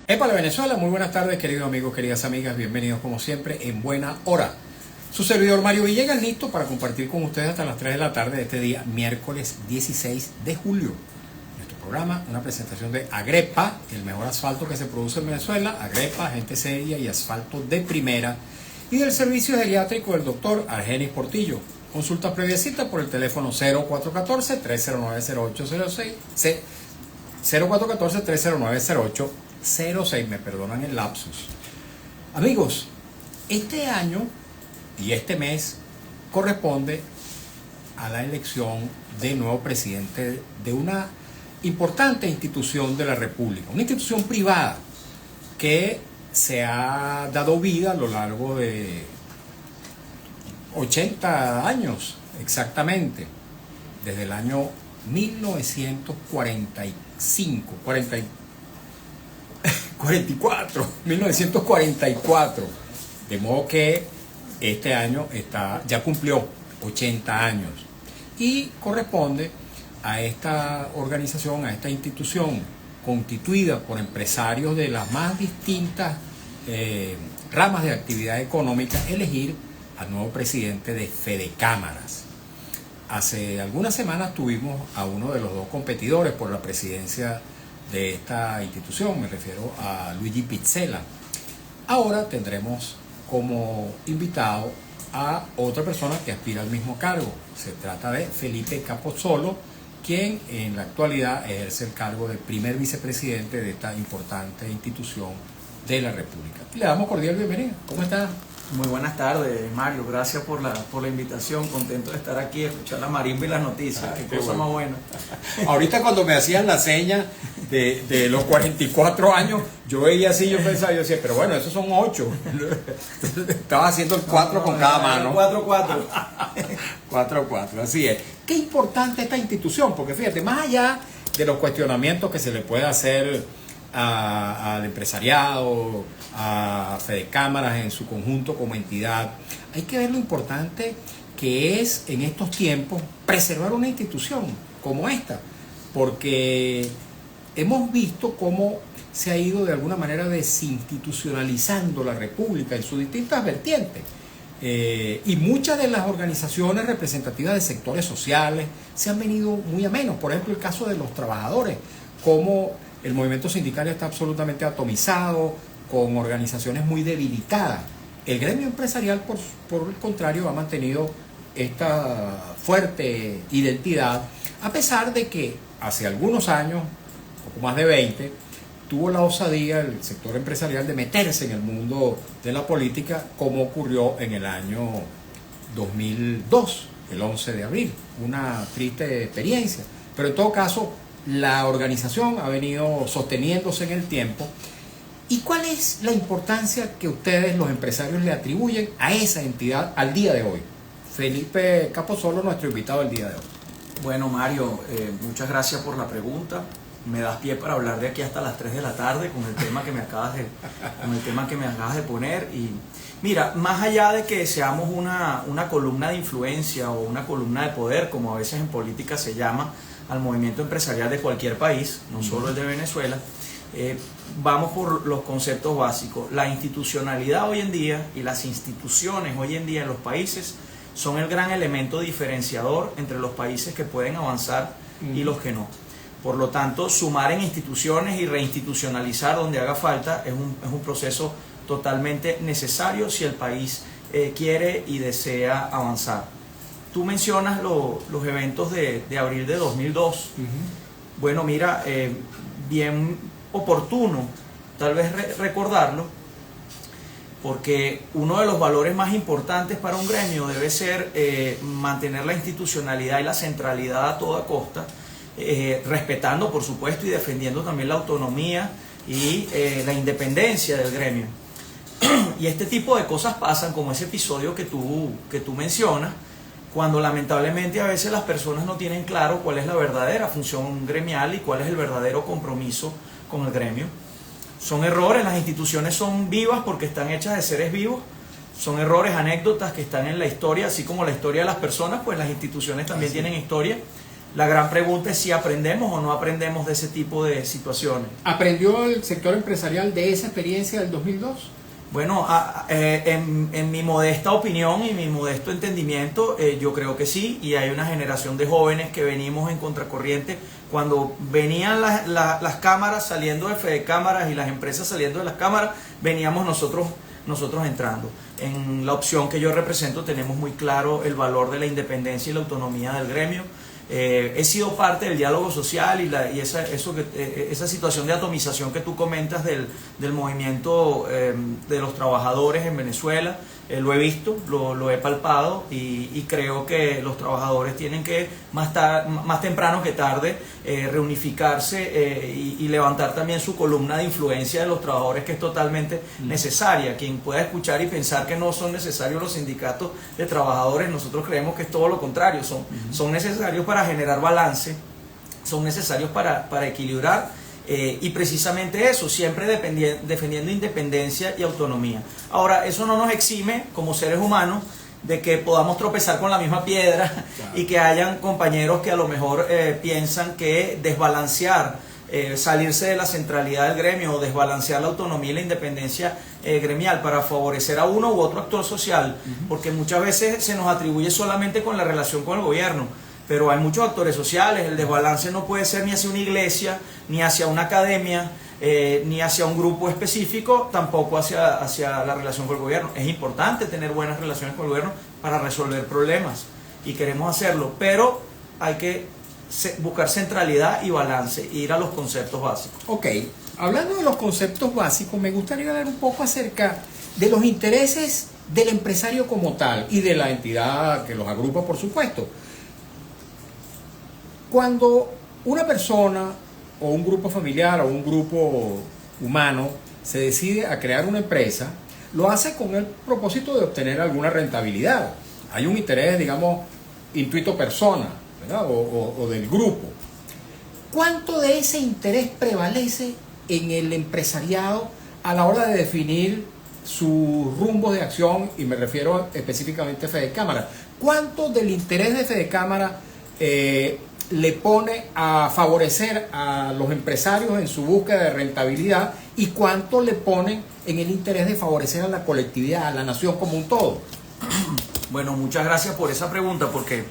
Épale Venezuela, muy buenas tardes queridos amigos, queridas amigas, bienvenidos como siempre en Buena Hora. Su servidor Mario Villegas listo para compartir con ustedes hasta las 3 de la tarde de este día, miércoles 16 de julio. Nuestro programa, una presentación de Agrepa, el mejor asfalto que se produce en Venezuela, Agrepa, gente seria y asfalto de primera, y del servicio geriátrico del doctor Argenis Portillo. Consulta previa cita por el teléfono 0414-309-0806, 0414-309-0806, me perdonan el lapsus. Amigos, este año y este mes corresponde a la elección de nuevo presidente de una importante institución de la República, una institución privada que se ha dado vida a lo largo de 80 años exactamente, desde el año 1944, de modo que este año ya cumplió 80 años y corresponde a esta organización, a esta institución constituida por empresarios de las más distintas ramas de actividad económica, elegir al nuevo presidente de Fedecámaras. Hace algunas semanas tuvimos a uno de los dos competidores por la presidencia de esta institución, me refiero a Luigi Pizzella. Ahora tendremos como invitado a otra persona que aspira al mismo cargo. Se trata de Felipe Capozolo, quien en la actualidad ejerce el cargo de primer vicepresidente de esta importante institución de la República. Le damos cordial bienvenida. ¿Cómo está? Muy buenas tardes, Mario. Gracias por la invitación. Contento de estar aquí, escuchar la marimba y las noticias. Qué cosa bueno. Más buena. Ahorita cuando me hacían la seña de los 44 años, yo veía así, yo pensaba, yo decía, pero bueno, esos son 8. Estaba haciendo el 4 con cada mano. 4-4. 4-4, así es. Qué importante esta institución, porque fíjate, más allá de los cuestionamientos que se le puede hacer al empresariado, a Fedecámaras en su conjunto como entidad, hay que ver lo importante que es en estos tiempos preservar una institución como esta, porque hemos visto cómo se ha ido de alguna manera desinstitucionalizando la República en sus distintas vertientes. Y muchas de las organizaciones representativas de sectores sociales se han venido muy a menos. Por ejemplo, el caso de los trabajadores, cómo el movimiento sindical está absolutamente atomizado, con organizaciones muy debilitadas. El gremio empresarial, por el contrario, ha mantenido esta fuerte identidad, a pesar de que hace algunos años, poco más de 20, tuvo la osadía el sector empresarial de meterse en el mundo de la política, como ocurrió en el año 2002, el 11 de abril. Una triste experiencia, pero en todo caso la organización ha venido sosteniéndose en el tiempo. ¿Y cuál es la importancia que ustedes, los empresarios, le atribuyen a esa entidad al día de hoy? Felipe Capozolo, nuestro invitado el día de hoy. Bueno, Mario, muchas gracias por la pregunta. Me das pie para hablar de aquí hasta las 3 de la tarde con el tema que me acabas de poner. Y mira, más allá de que seamos una columna de influencia o una columna de poder, como a veces en política se llama al movimiento empresarial de cualquier país, no solo el de Venezuela, vamos por los conceptos básicos. La institucionalidad hoy en día y las instituciones hoy en día en los países son el gran elemento diferenciador entre los países que pueden avanzar y los que no. Por lo tanto, sumar en instituciones y reinstitucionalizar donde haga falta es un proceso totalmente necesario si el país quiere y desea avanzar. Tú mencionas los eventos de abril de 2002. Bueno, mira, bien oportuno tal vez recordarlo, porque uno de los valores más importantes para un gremio debe ser mantener la institucionalidad y la centralidad a toda costa, respetando por supuesto y defendiendo también la autonomía y la independencia del gremio. Y este tipo de cosas pasan, como ese episodio que tú mencionas, cuando lamentablemente a veces las personas no tienen claro cuál es la verdadera función gremial y cuál es el verdadero compromiso con el gremio. Son errores, las instituciones son vivas porque están hechas de seres vivos, son errores, anécdotas que están en la historia, así como la historia de las personas, pues las instituciones también tienen historia. La gran pregunta es si aprendemos o no aprendemos de ese tipo de situaciones. ¿Aprendió el sector empresarial de esa experiencia del 2002? Bueno, en mi modesta opinión y mi modesto entendimiento, yo creo que sí, y hay una generación de jóvenes que venimos en contracorriente. Cuando venían las cámaras saliendo de Fede Cámaras y las empresas saliendo de las cámaras, veníamos nosotros entrando. En la opción que yo represento tenemos muy claro el valor de la independencia y la autonomía del gremio. He sido parte del diálogo social y esa situación de atomización que tú comentas del movimiento de los trabajadores en Venezuela. Lo he visto, lo he palpado y creo que los trabajadores tienen que más temprano que tarde reunificarse y levantar también su columna de influencia de los trabajadores, que es totalmente necesaria. Quien pueda escuchar y pensar que no son necesarios los sindicatos de trabajadores, nosotros creemos que es todo lo contrario, son necesarios para generar balance, son necesarios para equilibrar. Y precisamente eso, siempre defendiendo independencia y autonomía. Ahora, eso no nos exime como seres humanos de que podamos tropezar con la misma piedra, claro, y que hayan compañeros que a lo mejor piensan que desbalancear, salirse de la centralidad del gremio o desbalancear la autonomía y la independencia gremial para favorecer a uno u otro actor social, porque muchas veces se nos atribuye solamente con la relación con el gobierno. Pero hay muchos actores sociales. El desbalance no puede ser ni hacia una iglesia, ni hacia una academia, ni hacia un grupo específico, tampoco hacia la relación con el gobierno. Es importante tener buenas relaciones con el gobierno para resolver problemas, y queremos hacerlo, pero hay que buscar centralidad y balance, e ir a los conceptos básicos. Ok, hablando de los conceptos básicos, me gustaría hablar un poco acerca de los intereses del empresario como tal y de la entidad que los agrupa, por supuesto. Cuando una persona o un grupo familiar o un grupo humano se decide a crear una empresa, lo hace con el propósito de obtener alguna rentabilidad. Hay un interés, digamos, intuito persona, ¿verdad? O del grupo. ¿Cuánto de ese interés prevalece en el empresariado a la hora de definir sus rumbos de acción? Y me refiero específicamente a Fede Cámara. ¿Cuánto del interés de Fede Cámara le pone a favorecer a los empresarios en su búsqueda de rentabilidad, y cuánto le ponen en el interés de favorecer a la colectividad, a la nación como un todo? Bueno, muchas gracias por esa pregunta, porque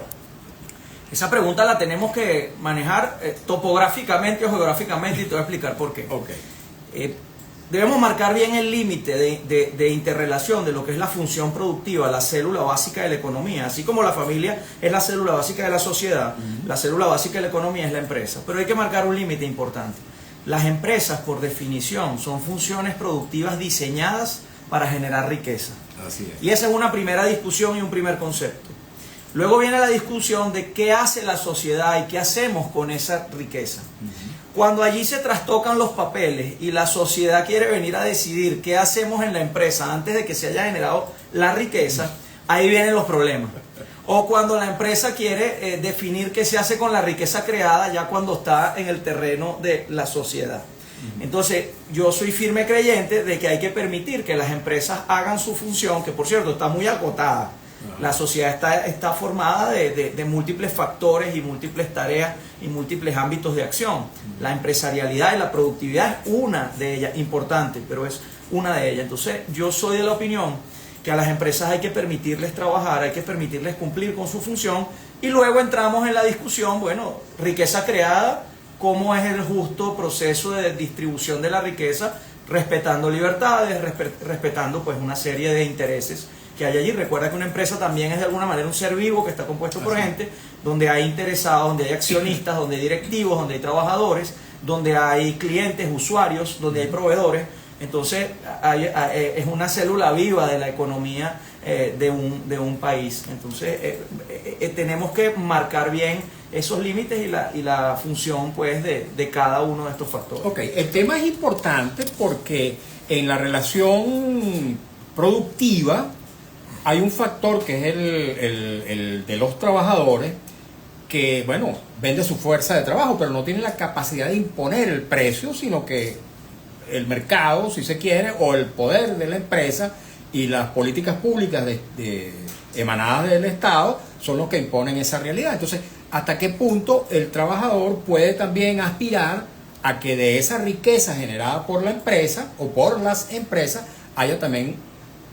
esa pregunta la tenemos que manejar topográficamente o geográficamente, y te voy a explicar por qué. Okay. Debemos marcar bien el límite de interrelación de lo que es la función productiva, la célula básica de la economía. Así como la familia es la célula básica de la sociedad, la célula básica de la economía es la empresa. Pero hay que marcar un límite importante. Las empresas, por definición, son funciones productivas diseñadas para generar riqueza. Así es. Y esa es una primera discusión y un primer concepto. Luego viene la discusión de qué hace la sociedad y qué hacemos con esa riqueza. Cuando allí se trastocan los papeles y la sociedad quiere venir a decidir qué hacemos en la empresa antes de que se haya generado la riqueza, ahí vienen los problemas. O cuando la empresa quiere definir qué se hace con la riqueza creada ya cuando está en el terreno de la sociedad. Entonces, yo soy firme creyente de que hay que permitir que las empresas hagan su función, que por cierto está muy acotada. La sociedad está formada de múltiples factores y múltiples tareas y múltiples ámbitos de acción. La empresarialidad y la productividad es una de ellas, importante, pero es una de ellas. Entonces, yo soy de la opinión que a las empresas hay que permitirles trabajar, hay que permitirles cumplir con su función, y luego entramos en la discusión, bueno, riqueza creada, cómo es el justo proceso de distribución de la riqueza, respetando libertades, respetando pues una serie de intereses que hay allí. Recuerda que una empresa también es de alguna manera un ser vivo que está compuesto por gente, donde hay interesados, donde hay accionistas, donde hay directivos, donde hay trabajadores, donde hay clientes, usuarios, donde hay proveedores. Entonces es una célula viva de la economía de un país. Entonces tenemos que marcar bien esos límites y la función pues de cada uno de estos factores. Ok, el tema es importante porque en la relación productiva hay un factor que es el de los trabajadores, que, bueno, vende su fuerza de trabajo, pero no tiene la capacidad de imponer el precio, sino que el mercado, si se quiere, o el poder de la empresa y las políticas públicas emanadas del Estado son los que imponen esa realidad. Entonces, hasta qué punto el trabajador puede también aspirar a que de esa riqueza generada por la empresa o por las empresas haya también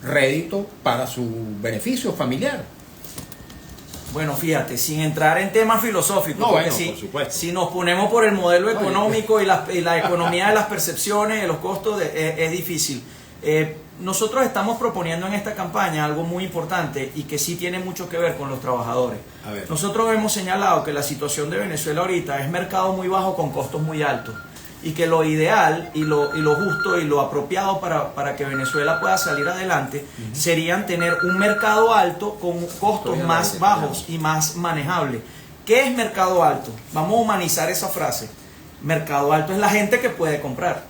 rédito para su beneficio familiar. Bueno, fíjate, sin entrar en temas filosóficos, No, porque bueno, por supuesto. si nos ponemos por el modelo No, económico y la economía de las percepciones, de los costos, es difícil. Nosotros estamos proponiendo en esta campaña algo muy importante y que sí tiene mucho que ver con los trabajadores. A ver. Nosotros hemos señalado que la situación de Venezuela ahorita es mercado muy bajo con costos muy altos y que lo ideal y lo justo y lo apropiado para que Venezuela pueda salir adelante serían tener un mercado alto con costos más bajos y más manejables. ¿Qué es mercado alto? Vamos a humanizar esa frase. Mercado alto es la gente que puede comprar.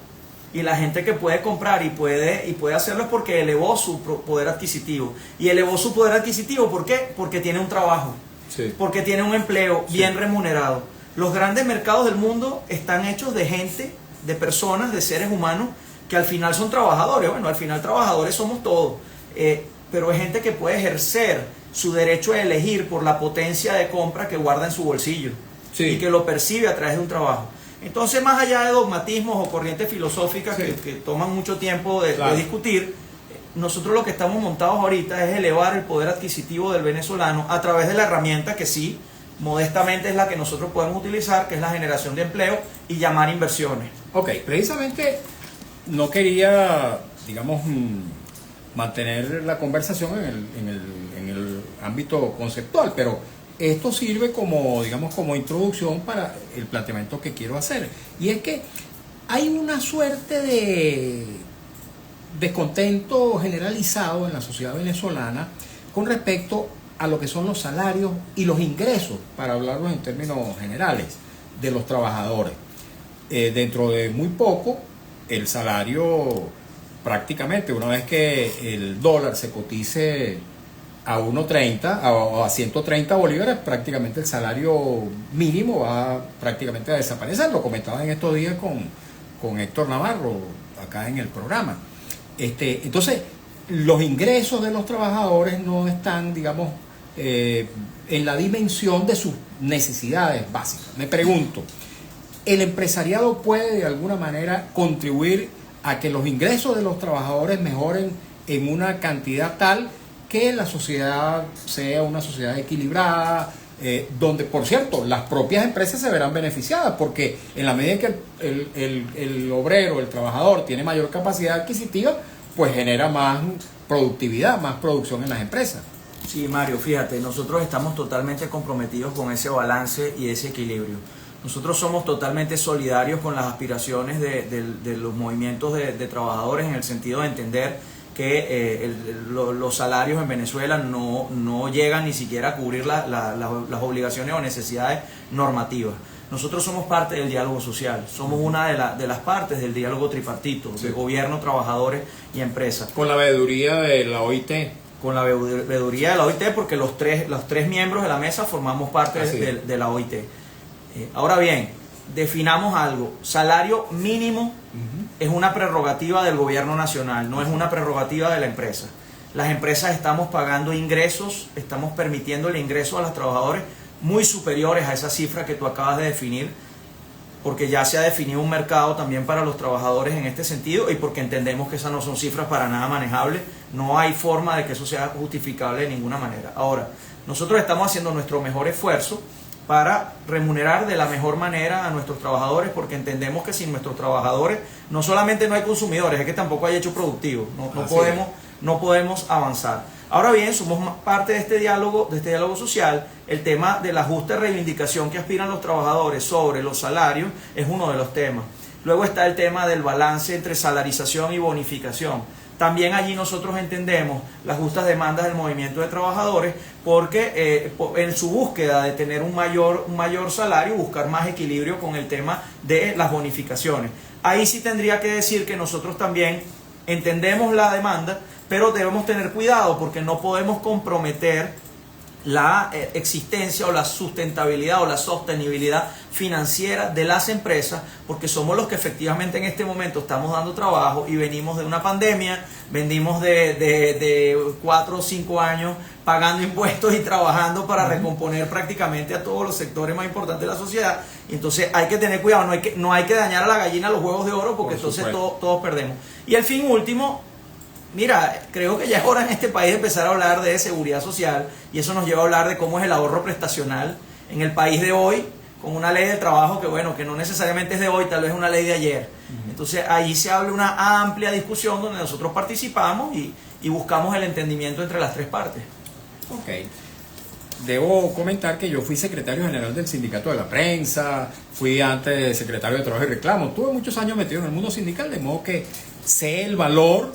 Y la gente que puede comprar y puede hacerlo es porque elevó su poder adquisitivo. Y elevó su poder adquisitivo, ¿por qué? Porque tiene un trabajo, Sí. porque tiene un empleo Sí. bien remunerado. Los grandes mercados del mundo están hechos de gente, de personas, de seres humanos que al final son trabajadores. Bueno, al final trabajadores somos todos, pero es gente que puede ejercer su derecho a elegir por la potencia de compra que guarda en su bolsillo Sí. y que lo percibe a través de un trabajo. Entonces, más allá de dogmatismos o corrientes filosóficas Sí. que toman mucho tiempo de Claro. discutir, nosotros lo que estamos montados ahorita es elevar el poder adquisitivo del venezolano a través de la herramienta que sí, modestamente es la que nosotros podemos utilizar, que es la generación de empleo y llamar inversiones. Ok, precisamente no quería, digamos, mantener la conversación en el ámbito conceptual, pero esto sirve como, digamos, como introducción para el planteamiento que quiero hacer. Y es que hay una suerte de descontento generalizado en la sociedad venezolana con respecto a lo que son los salarios y los ingresos, para hablarlos en términos generales, de los trabajadores. Dentro de muy poco, el salario prácticamente, una vez que el dólar se cotice a 1.30 o a 130 bolívares, prácticamente el salario mínimo va prácticamente a desaparecer. Lo comentaba en estos días con Héctor Navarro, acá en el programa. Entonces, los ingresos de los trabajadores no están, digamos, en la dimensión de sus necesidades básicas. Me pregunto, ¿el empresariado puede de alguna manera contribuir a que los ingresos de los trabajadores mejoren en una cantidad tal que la sociedad sea una sociedad equilibrada, donde, por cierto, las propias empresas se verán beneficiadas, porque en la medida en que el obrero, el trabajador, tiene mayor capacidad adquisitiva, pues genera más productividad, más producción en las empresas? Sí, Mario, fíjate, nosotros estamos totalmente comprometidos con ese balance y ese equilibrio. Nosotros somos totalmente solidarios con las aspiraciones de los movimientos de trabajadores, en el sentido de entender que los salarios en Venezuela no llegan ni siquiera a cubrir las obligaciones o necesidades normativas. Nosotros somos parte del diálogo social, somos una de las partes del diálogo tripartito, Sí. de gobierno, trabajadores y empresas. Con la veeduría de la OIT. Con la veeduría de la OIT, porque los tres miembros de la mesa formamos parte de la OIT. Ahora bien, definamos algo. Salario mínimo es una prerrogativa del gobierno nacional, no es una prerrogativa de la empresa. Las empresas estamos pagando ingresos, estamos permitiéndole ingresos a los trabajadores muy superiores a esa cifra que tú acabas de definir, porque ya se ha definido un mercado también para los trabajadores en este sentido y porque entendemos que esas no son cifras para nada manejables. No hay forma de que eso sea justificable de ninguna manera. Ahora, nosotros estamos haciendo nuestro mejor esfuerzo para remunerar de la mejor manera a nuestros trabajadores, porque entendemos que sin nuestros trabajadores no solamente no hay consumidores, es que tampoco hay hecho productivo, no podemos avanzar. Ahora bien, somos parte de este diálogo social. El tema de la justa reivindicación que aspiran los trabajadores sobre los salarios es uno de los temas. Luego está el tema del balance entre salarización y bonificación. También allí nosotros entendemos las justas demandas del movimiento de trabajadores, porque en su búsqueda de tener un mayor salario, buscar más equilibrio con el tema de las bonificaciones. Ahí sí tendría que decir que nosotros también entendemos la demanda, pero debemos tener cuidado porque no podemos comprometer la existencia o la sustentabilidad o la sostenibilidad financiera de las empresas, porque somos los que efectivamente en este momento estamos dando trabajo y venimos de una pandemia, venimos de 4 o 5 años pagando impuestos y trabajando para recomponer prácticamente a todos los sectores más importantes de la sociedad. Y entonces hay que tener cuidado, no hay que dañar a la gallina los huevos de oro, porque entonces todos perdemos. Y el fin último, mira, creo que ya es hora en este país de empezar a hablar de seguridad social, y eso nos lleva a hablar de cómo es el ahorro prestacional en el país de hoy, con una ley de trabajo que, bueno, que no necesariamente es de hoy, tal vez es una ley de ayer. Entonces ahí se abre una amplia discusión donde nosotros participamos y buscamos el entendimiento entre las tres partes. Ok. Debo comentar que yo fui secretario general del Sindicato de la Prensa, fui antes secretario de Trabajo y Reclamo, tuve muchos años metido en el mundo sindical, de modo que sé el valor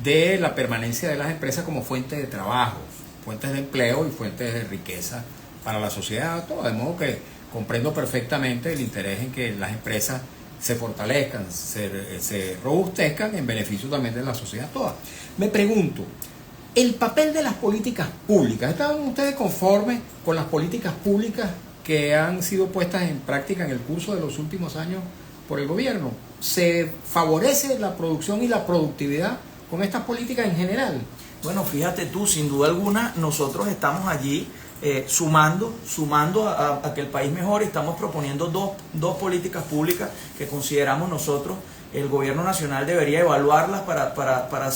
de la permanencia de las empresas como fuente de trabajo, fuentes de empleo y fuentes de riqueza para la sociedad, todo, de modo que comprendo perfectamente el interés en que las empresas se fortalezcan, se robustezcan en beneficio también de la sociedad toda. Me pregunto, el papel de las políticas públicas, ¿están ustedes conformes con las políticas públicas que han sido puestas en práctica en el curso de los últimos años por el gobierno? ¿Se favorece la producción y la productividad con estas políticas en general? Bueno, fíjate tú, sin duda alguna, nosotros estamos allí sumando a que el país mejore. Estamos proponiendo dos políticas públicas que consideramos nosotros el gobierno nacional debería evaluarlas para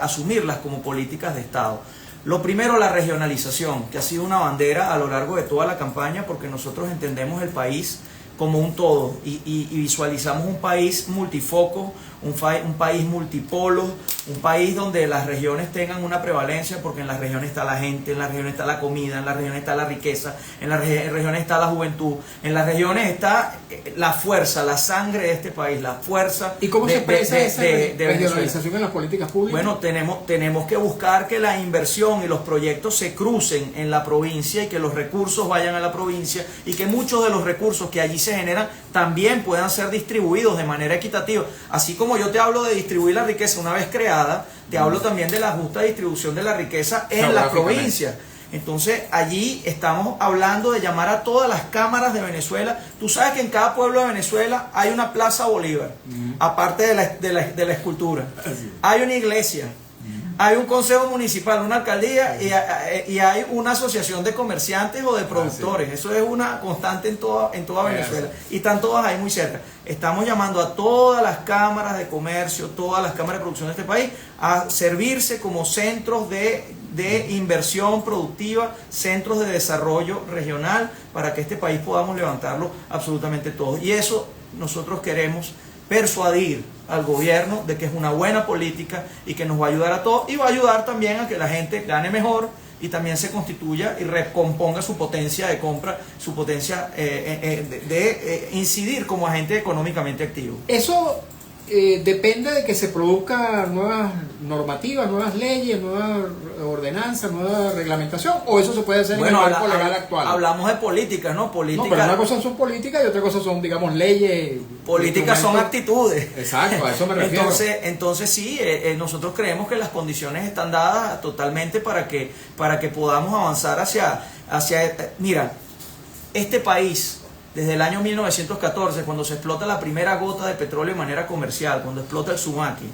asumirlas como políticas de Estado. Lo primero, la regionalización, que ha sido una bandera a lo largo de toda la campaña, porque nosotros entendemos el país como un todo y visualizamos un país multifoco, un país multipolo, un país donde las regiones tengan una prevalencia, porque en las regiones está la gente, en las regiones está la comida, en las regiones está la riqueza, en las regiones está la juventud, en las regiones está la fuerza, la sangre de este país, la fuerza. ¿Y cómo se expresa esa regionalización en las políticas públicas? Bueno, tenemos que buscar que la inversión y los proyectos se crucen en la provincia y que los recursos vayan a la provincia y que muchos de los recursos que allí se generan también puedan ser distribuidos de manera equitativa. Así como yo te hablo de distribuir la riqueza una vez creada, te hablo también de la justa distribución de la riqueza en la provincia. Entonces allí estamos hablando de llamar a todas las cámaras de Venezuela. Tú sabes que en cada pueblo de Venezuela hay una Plaza Bolívar, aparte de la escultura. Hay una iglesia, hay un consejo municipal, una alcaldía y hay una asociación de comerciantes o de productores. Eso es una constante en toda Venezuela. Y están todas ahí muy cerca. Estamos llamando a todas las cámaras de comercio, todas las cámaras de producción de este país a servirse como centros de inversión productiva, centros de desarrollo regional, para que este país podamos levantarlo absolutamente todo. Y eso nosotros queremos persuadir al gobierno de que es una buena política y que nos va a ayudar a todos, y va a ayudar también a que la gente gane mejor y también se constituya y recomponga su potencia de compra, su potencia de incidir como agente económicamente activo. Eso depende de que se produzcan nuevas normativas, nuevas leyes, nuevas ordenanzas, nueva reglamentación, o eso se puede hacer en el marco legal actual. Hablamos de políticas, ¿no? No, pero una cosa son políticas y otra cosa son, digamos, leyes. Políticas son actitudes. Exacto, a eso me refiero. Entonces sí, nosotros creemos que las condiciones están dadas totalmente para que podamos avanzar hacia mira, este país, desde el año 1914, cuando se explota la primera gota de petróleo de manera comercial, cuando explota el Sumaqui,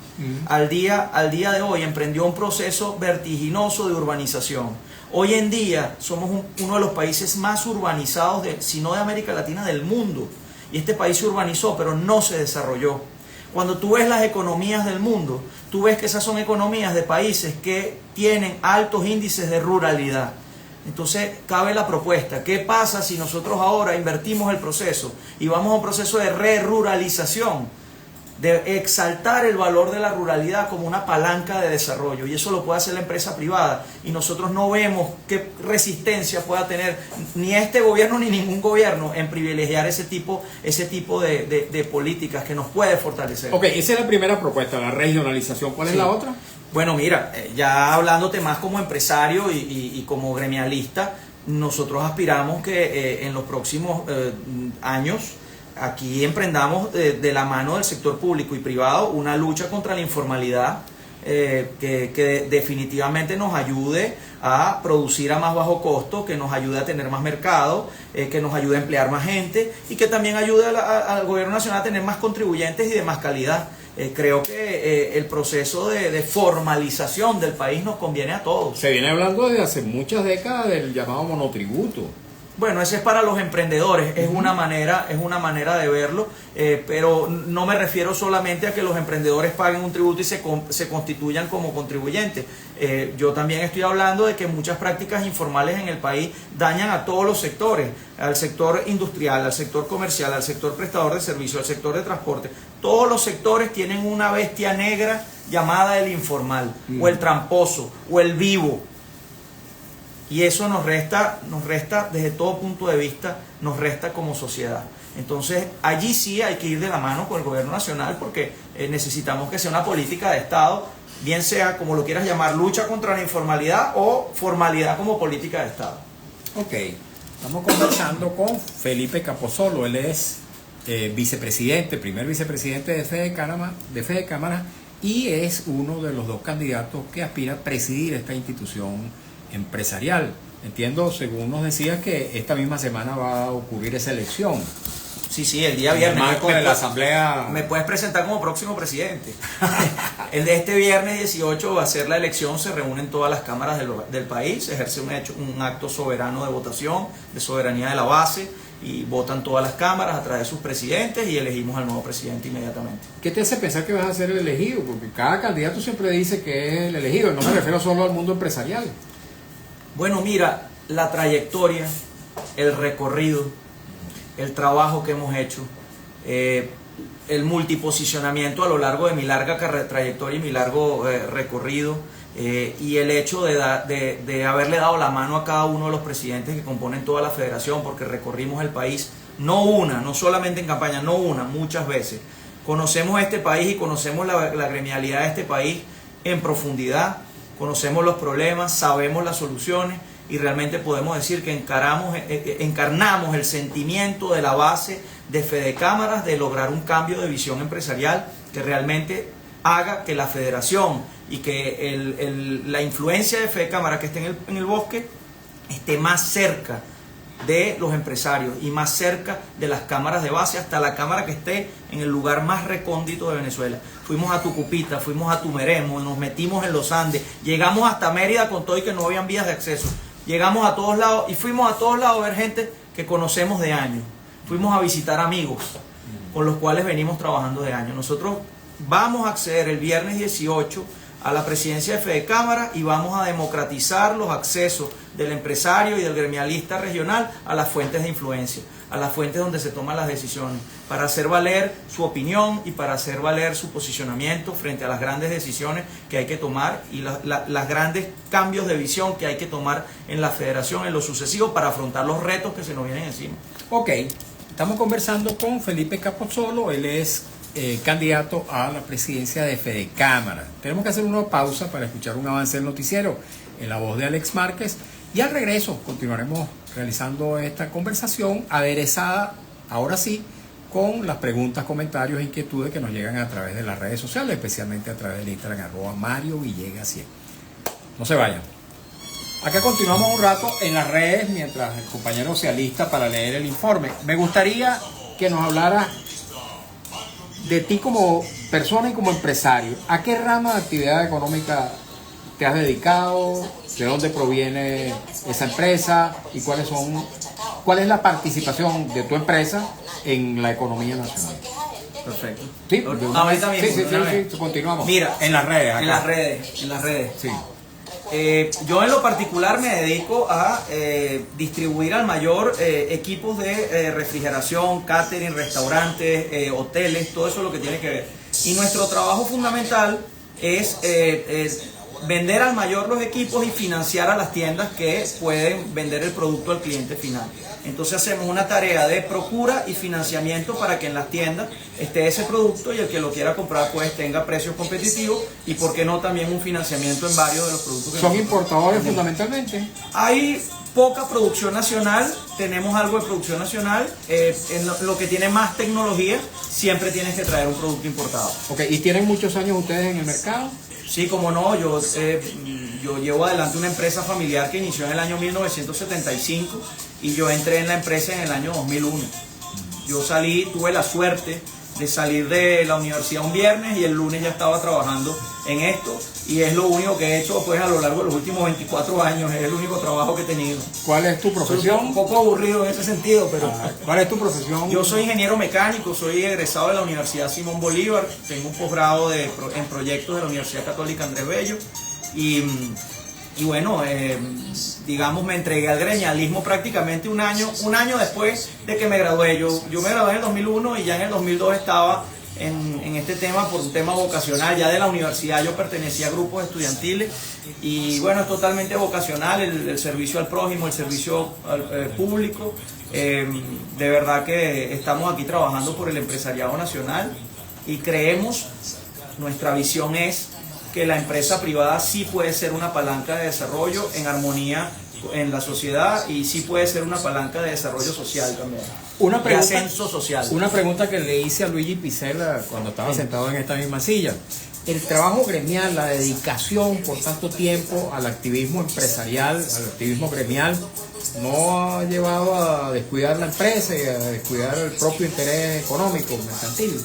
al día de hoy emprendió un proceso vertiginoso de urbanización. Hoy en día somos uno de los países más urbanizados, si no de América Latina, del mundo. Y este país se urbanizó, pero no se desarrolló. Cuando tú ves las economías del mundo, tú ves que esas son economías de países que tienen altos índices de ruralidad. Entonces cabe la propuesta, ¿qué pasa si nosotros ahora invertimos el proceso y vamos a un proceso de re-ruralización, de exaltar el valor de la ruralidad como una palanca de desarrollo? Y eso lo puede hacer la empresa privada, y nosotros no vemos qué resistencia pueda tener ni este gobierno ni ningún gobierno en privilegiar ese tipo de políticas que nos puede fortalecer. Ok, esa es la primera propuesta, la regionalización. ¿Cuál es la otra? Bueno, mira, ya hablándote más como empresario y como gremialista, nosotros aspiramos que en los próximos años aquí emprendamos de la mano del sector público y privado una lucha contra la informalidad que definitivamente nos ayude a producir a más bajo costo, que nos ayude a tener más mercado, que nos ayude a emplear más gente y que también ayude al gobierno nacional a tener más contribuyentes y de más calidad. Creo que el proceso de formalización del país nos conviene a todos. Se viene hablando desde hace muchas décadas del llamado monotributo. Bueno, ese es para los emprendedores, es una manera de verlo, pero no me refiero solamente a que los emprendedores paguen un tributo y se constituyan como contribuyentes. Yo también estoy hablando de que muchas prácticas informales en el país dañan a todos los sectores, al sector industrial, al sector comercial, al sector prestador de servicios, al sector de transporte. Todos los sectores tienen una bestia negra llamada el informal, o el tramposo, o el vivo. Y eso nos resta desde todo punto de vista, nos resta como sociedad. Entonces, allí sí hay que ir de la mano con el gobierno nacional porque necesitamos que sea una política de Estado, bien sea como lo quieras llamar, lucha contra la informalidad o formalidad como política de Estado. Ok, estamos conversando con Felipe Capozolo, él es primer vicepresidente de Fede Cámara y es uno de los dos candidatos que aspira a presidir esta institución empresarial. Entiendo, según nos decías, que esta misma semana va a ocurrir esa elección. Sí, el día viernes. En el marco de la asamblea. Me puedes presentar como próximo presidente. El de este viernes 18 va a ser la elección, se reúnen todas las cámaras del país, se ejerce un acto soberano de votación, de soberanía de la base, y votan todas las cámaras a través de sus presidentes y elegimos al nuevo presidente inmediatamente. ¿Qué te hace pensar que vas a ser el elegido? Porque cada candidato siempre dice que es el elegido, no me refiero solo al mundo empresarial. Bueno, mira, la trayectoria, el recorrido, el trabajo que hemos hecho, el multiposicionamiento a lo largo de mi larga trayectoria y mi largo recorrido, y el hecho de haberle dado la mano a cada uno de los presidentes que componen toda la federación, porque recorrimos el país, no solamente en campaña, muchas veces. Conocemos este país y conocemos la gremialidad de este país en profundidad. Conocemos los problemas, sabemos las soluciones y realmente podemos decir que encarnamos el sentimiento de la base de Fede Cámaras de lograr un cambio de visión empresarial que realmente haga que la federación y que la influencia de Fede Cámaras que esté en el bosque esté más cerca de los empresarios y más cerca de las cámaras de base, hasta la cámara que esté en el lugar más recóndito de Venezuela. Fuimos a Tucupita, fuimos a Tumeremo, nos metimos en los Andes, llegamos hasta Mérida con todo y que no habían vías de acceso. Llegamos a todos lados y fuimos a todos lados a ver gente que conocemos de años. Fuimos a visitar amigos con los cuales venimos trabajando de años. Nosotros vamos a acceder el viernes 18 a la presidencia de Fede Cámara y vamos a democratizar los accesos del empresario y del gremialista regional a las fuentes de influencia, a las fuentes donde se toman las decisiones, para hacer valer su opinión y para hacer valer su posicionamiento frente a las grandes decisiones que hay que tomar y las grandes cambios de visión que hay que tomar en la federación en lo sucesivo para afrontar los retos que se nos vienen encima. Ok, estamos conversando con Felipe Capozolo, él es candidato a la presidencia de Fede Cámara. Tenemos que hacer una pausa para escuchar un avance del noticiero en la voz de Alex Márquez y al regreso continuaremos realizando esta conversación aderezada, ahora sí, con las preguntas, comentarios e inquietudes que nos llegan a través de las redes sociales, especialmente a través del Instagram @MarioVillegas100. No se vayan. Acá continuamos un rato en las redes mientras el compañero se alista para leer el informe. Me gustaría que nos hablara de ti como persona y como empresario. ¿A qué rama de actividad económica te has dedicado? ¿De dónde proviene esa empresa? ¿Y cuál es la participación de tu empresa en la economía nacional? Perfecto. Sí, ahorita mismo. Sí, continuamos. Mira, en las redes. Acá. En las redes. Sí. Yo en lo particular me dedico a distribuir al mayor equipos de refrigeración, catering, restaurantes, hoteles, todo eso es lo que tiene que ver. Y nuestro trabajo fundamental es vender al mayor los equipos y financiar a las tiendas que pueden vender el producto al cliente final. Entonces hacemos una tarea de procura y financiamiento para que en las tiendas esté ese producto y el que lo quiera comprar pues tenga precios competitivos y por qué no también un financiamiento en varios de los productos que ¿Son importadores fundamentalmente? Hay poca producción nacional, tenemos algo de producción nacional, en lo que tiene más tecnología siempre tienes que traer un producto importado. Ok, ¿y tienen muchos años ustedes en el mercado? Sí, como no, yo llevo adelante una empresa familiar que inició en el año 1975 y yo entré en la empresa en el año 2001. Yo tuve la suerte de salir de la universidad un viernes y el lunes ya estaba trabajando en esto y es lo único que he hecho pues a lo largo de los últimos 24 años, es el único trabajo que he tenido. ¿Cuál es tu profesión? Un poco aburrido en ese sentido, pero... ¿Cuál es tu profesión? Yo soy ingeniero mecánico, soy egresado de la Universidad Simón Bolívar, tengo un posgrado en proyectos de la Universidad Católica Andrés Bello y bueno, digamos, me entregué al gremialismo prácticamente un año después de que me gradué. Yo me gradué en el 2001 y ya en el 2002 estaba en este tema por un tema vocacional. Ya de la universidad yo pertenecía a grupos estudiantiles y bueno, es totalmente vocacional el servicio al prójimo, el servicio al público. De verdad que estamos aquí trabajando por el empresariado nacional y creemos, nuestra visión es que la empresa privada sí puede ser una palanca de desarrollo en armonía en la sociedad y sí puede ser una palanca de desarrollo social también. De ascenso social. Una pregunta que le hice a Luigi Picella cuando estaba sentado en esta misma silla. El trabajo gremial, la dedicación por tanto tiempo al activismo empresarial, al activismo gremial, ¿no ha llevado a descuidar la empresa y a descuidar el propio interés económico, mercantil?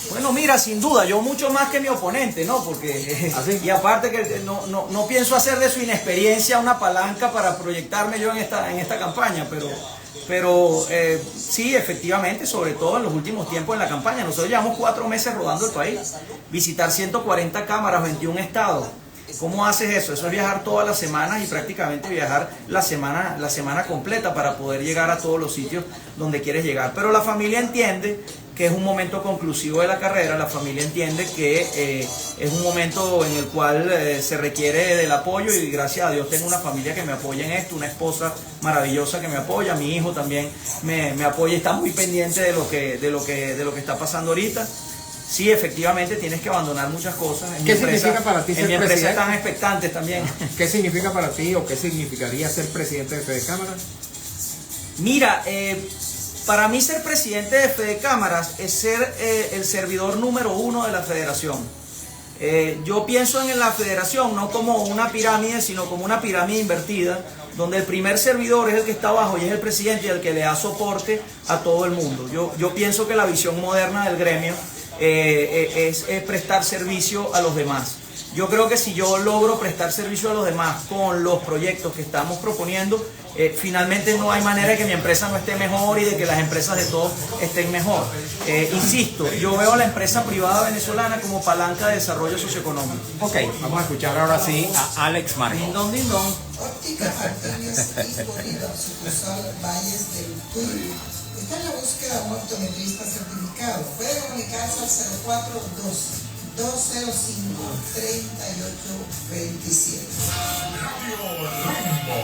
Bueno, mira, sin duda, yo mucho más que mi oponente, ¿no? Porque, y aparte que no pienso hacer de su inexperiencia una palanca para proyectarme yo en esta campaña, pero sí, efectivamente, sobre todo en los últimos tiempos en la campaña. Nosotros llevamos 4 meses rodando el país, visitar 140 cámaras, 21 estados. ¿Cómo haces eso? Eso es viajar todas las semanas y prácticamente viajar la semana completa para poder llegar a todos los sitios donde quieres llegar. Pero la familia entiende que es un momento conclusivo de la carrera, la familia entiende que es un momento en el cual se requiere del apoyo y gracias a Dios tengo una familia que me apoya en esto, una esposa maravillosa que me apoya, mi hijo también me apoya y está muy pendiente de lo que está pasando ahorita. Sí, efectivamente tienes que abandonar muchas cosas. ¿Qué significa para ti ser presidente? En mi empresa están expectantes también. ¿Qué significa para ti o qué significaría ser presidente de Fede Cámaras? Mira, para mí ser presidente de Fede Cámaras es ser el servidor número 1 de la federación. Yo pienso en la federación no como una pirámide, sino como una pirámide invertida, donde el primer servidor es el que está abajo y es el presidente y el que le da soporte a todo el mundo. Yo pienso que la visión moderna del gremio es prestar servicio a los demás. Yo creo que si yo logro prestar servicio a los demás con los proyectos que estamos proponiendo, finalmente no hay manera de que mi empresa no esté mejor y de que las empresas de todos estén mejor. Insisto, yo veo a la empresa privada venezolana como palanca de desarrollo socioeconómico. Ok, vamos a escuchar ahora sí a Alex Marco. Dindón, dindón. Óptica Martínez y Pulido, sucursal Valles del Tuy. Está en la búsqueda de un optometrista certificado. Puede comunicarse al 0412-205-3827. Radio Rumbo,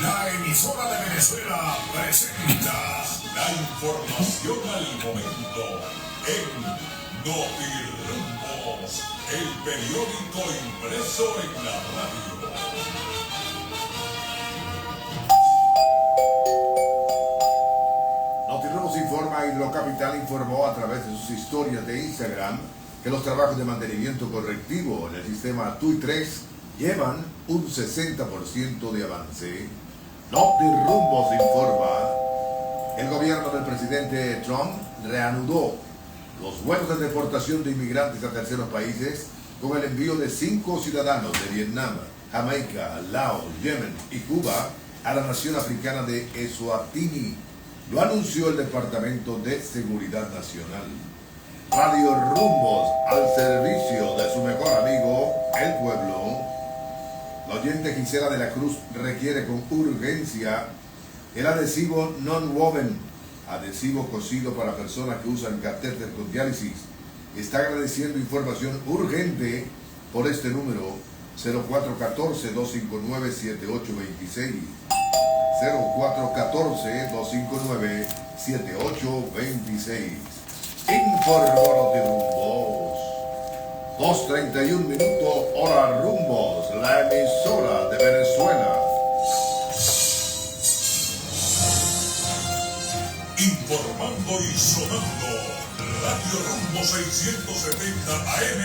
la emisora de Venezuela, presenta la información al momento en Notirumbos, el periódico impreso en la radio. Notirumbos informa y Hidrocapital informó a través de sus historias de Instagram que los trabajos de mantenimiento correctivo en el sistema TUI 3 llevan un 60% de avance. Notirumbos informa, el gobierno del presidente Trump reanudó los vuelos de deportación de inmigrantes a terceros países con el envío de 5 ciudadanos de Vietnam, Jamaica, Laos, Yemen y Cuba a la nación africana de Eswatini. Lo anunció el Departamento de Seguridad Nacional. Radio Rumbos, al servicio de su mejor amigo, el pueblo. La oyente Gisela de la Cruz requiere con urgencia el adhesivo non-woven, adhesivo cosido para personas que usan catéter con diálisis. Está agradeciendo información urgente por este número 0414-259-7826. 0414-259-7826. Informó Notirumbos. 2:31 minutos, hora Rumbos, la emisora de Venezuela. Informando y sonando, Radio Rumbo 670 AM.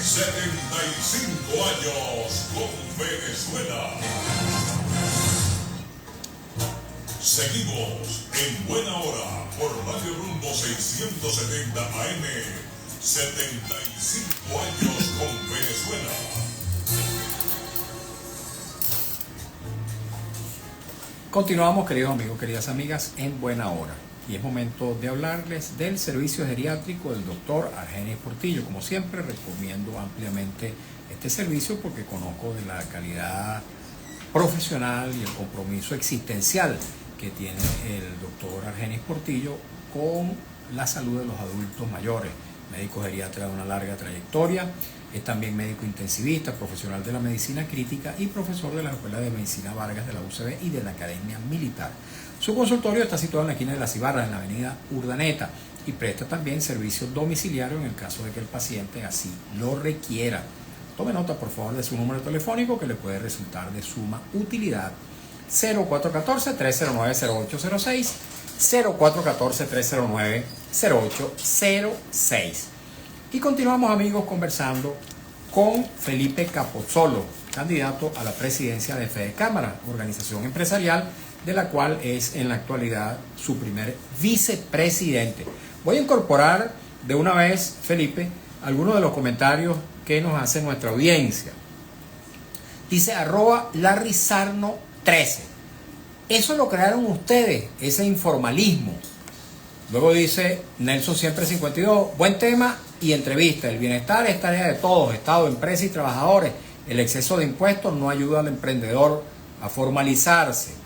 75 años con Venezuela. Seguimos en Buena Hora por Radio Rumbo 670 AM. 75 años con Venezuela. Continuamos, queridos amigos, queridas amigas, en Buena Hora. Y es momento de hablarles del servicio geriátrico del doctor Argenis Portillo. Como siempre, recomiendo ampliamente este servicio porque conozco de la calidad profesional y el compromiso existencial que tiene el doctor Argenis Portillo con la salud de los adultos mayores. Médico geriatra de una larga trayectoria, es también médico intensivista, profesional de la medicina crítica y profesor de la Escuela de Medicina Vargas de la UCB y de la Academia Militar. Su consultorio está situado en la esquina de Las Ibarras, en la avenida Urdaneta, y presta también servicio domiciliario en el caso de que el paciente así lo requiera. Tome nota, por favor, de su número telefónico que le puede resultar de suma utilidad. 0414-309-0806, 0414-309-0806. Y continuamos, amigos, conversando con Felipe Capozzolo, candidato a la presidencia de Fede Cámara, organización empresarial de la cual es en la actualidad su primer vicepresidente. Voy a incorporar de una vez, Felipe, algunos de los comentarios que nos hace nuestra audiencia. Dice @LarrySarno13. Eso lo crearon ustedes, ese informalismo. Luego dice Nelson Siempre 52, buen tema y entrevista. El bienestar es tarea de todos, Estado, empresa y trabajadores. El exceso de impuestos no ayuda al emprendedor a formalizarse.